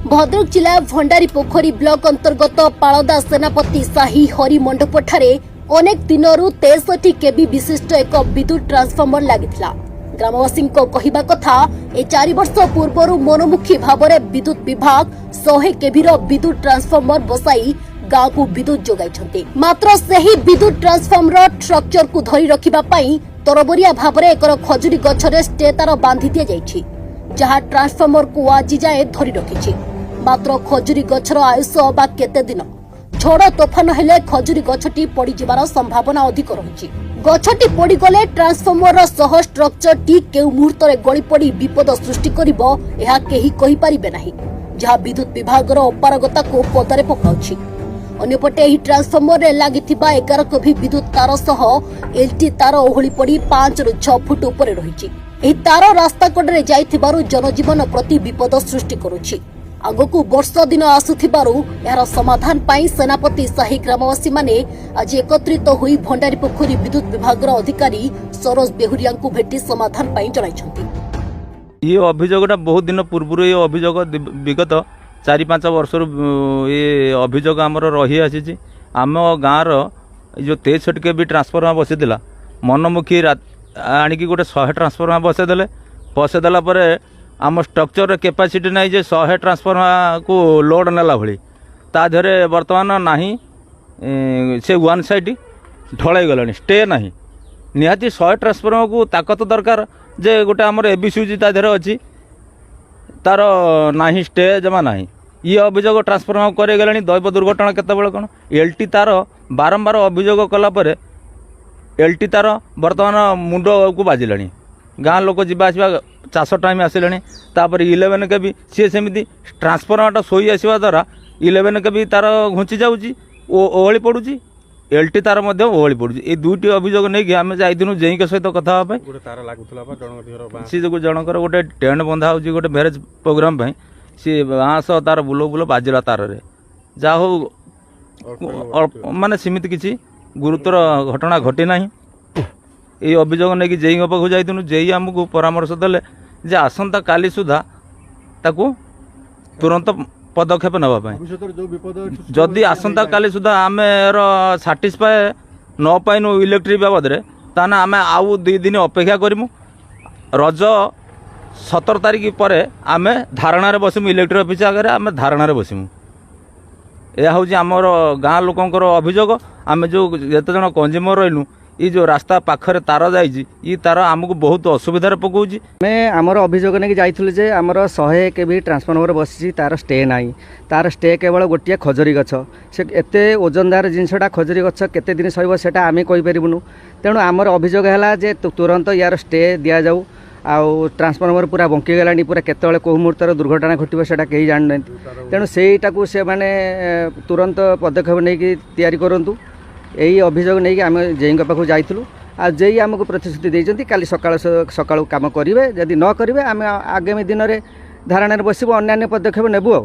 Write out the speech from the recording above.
भद्रक जिला भंडारी पोखरी ब्लॉक अंतर्गत पालदा सेनापति साही हरि मंडपठारे अनेक दिनरू 63 केबी विशिष्ट एक विद्युत ट्रांसफॉर्मर लागिथिला। ग्रामवासी कहवा कथा ए 4 वर्ष पूर्व मनोमुखी भाव में विद्युत विभाग 100 केबी विद्युत ट्रांसफॉर्मर बसाई गाँव को विद्युत जोगाई। मात्र सही विद्युत ट्रांसफॉर्मर स्ट्रक्चर को धरी रखिबा पई तरबरिया भाव में एक खजुरी गछरे स्टे तार बांधि दिया जायछि, जहां ट्रांसफॉर्मर को आज जाए धरी रखिछि। मात्र खजुरी गछर आयुष बा केते दिन झड़ तोफान हेले खजुरी गछटी पड़ी जिबार संभावना अधिक रही। गछटी पड़ी गले ट्रांसफॉर्मर सह स्ट्रक्चर टी केउ मुहूर्त रे गली पड़ी विपद सृष्टि करिवो एहा केही कहि परिबे नाही, जहां विद्युत विभाग रो अपारगता को पदरे पकाउछि। अन्यपटे एही ट्रांसफॉर्मर रे लागिथिबा 11 केवी विद्युत तार सह एलटी तार ओहली पड़ी 5 रु 6 फुट ऊपर रहिछि। एही तार रास्ता कड़े जाइथिबारु जनजीवन प्रति विपद सृष्टि करुछि। आगकू वर्ष दिन आसुथिबारु यार समाधान पाई सेनापति साही ग्रामवासी माने आज एकत्रित होई भंडारी पोखरी विद्युत विभाग अधिकारी सरोज बेहुरिया को भेटी समाधान पाई जणाइछन्ति। ये अभियोगटा बहुत दिन पूर्व ये अभियोग विगत 4-5 वर्ष ये अभियोग आमर रही आसी। आम गाँव जो 63 केबी ट्रांसफॉर्मर बसैला मनमुखी आणिकी गोटे 100 ट्रांसफॉर्मर बसैदेला आम स्ट्रक्चर कैपेसिटी नहीं जे 100 ट्रांसफॉर्मर को लोड नेला भली ताधरे बर्तमान नहीं से वन साइड ढल गलानी स्टे नहीं निहाती 100 ट्रांसफॉर्मर को ताकत दरकार जे गोटे आमर एबीसी ताधरे अच्छी तार नहीं स्टे जमा नहीं। ये अभियोग ट्रांसफॉर्मर करे गलानी दैव दुर्घटना केतबेले कौन एलटी तार बारंबार अभियोग कलापर एलटी तार बर्तमान मुंड को बाजिलानी गाँ लोक जावासवा चाष टाइम आसिले तापर 11 केबी सी सेमती ट्रांसफॉर्मरटा शोई आसवा द्वारा 11 केबी तार घुंची जाऊँगी ओहली पड़ुची एलटी तार ओहली पड़ुची। ये दुईटी अभियोग नहीं आम जाइनु जेईक सहित कथा सी जो जनकर गोटे टेंट बंधा हो गोटे मैरेज प्रोग्राम सी बाँस तार बुल बुल बाजिला तार जा हो माने सीमित किसी गुरुतर घटना घटी ना। ये अभियोग नहीं जेई पाक जाइनु जेई आमको परामर्श देले जे आसंता काली सुधा ताकू तुरंत पदक्षेप नापी जदि आसंता काली सुधा आम साटिस्फाए न पाइनु इलेक्ट्रिक बाबद ताने आम आउ 2 दिन अपेक्षा करूँ। रज 17 तारिख पर आम धारणा बसमु इलेक्ट्रिक ऑफिस आगे आम धारणा बसमु। यह हूँ आमर गाँ लोकंर अभियोग आम जो जिते जन कंज्यूमर रहीनु ये जो रास्ता पाखरे तार जाइए ये तार आमको बहुत असुविधार पकाउछि। मैं आमर अभियोग नहीं जाइलु जे आमर 100 केबी ट्रांसफॉर्मर बसी तार स्टे नहीं तार स्टे केवल गोटे खजुरी गछ से एते ओजनदार जिनसटा खजुरी गछ केते दिन सहिब सेटा आमे कहि परिबुनु। तेणु आमर अभियोग है जे तुरंत यार स्टे दिया जाऊ आउ ट्रांसफॉर्मर पूरा बंकी गलानी पूरा केतले को मुहूर्तर दुर्घटना घटिबो सेटा केही जान नै। तेणु सेटाकू से माने तुरंत पदक्षेप नहीं तैयारी करंतु। यही अभियोग नहीं आम जेई पाक जाइलु आ जेई आमको प्रतिश्रुति देइछन्ति काली सकाळु काम करेंगे जदि न करेंगे आम आगामी दिन में धारणा बसबू अन्य पदक्षेप नेबू।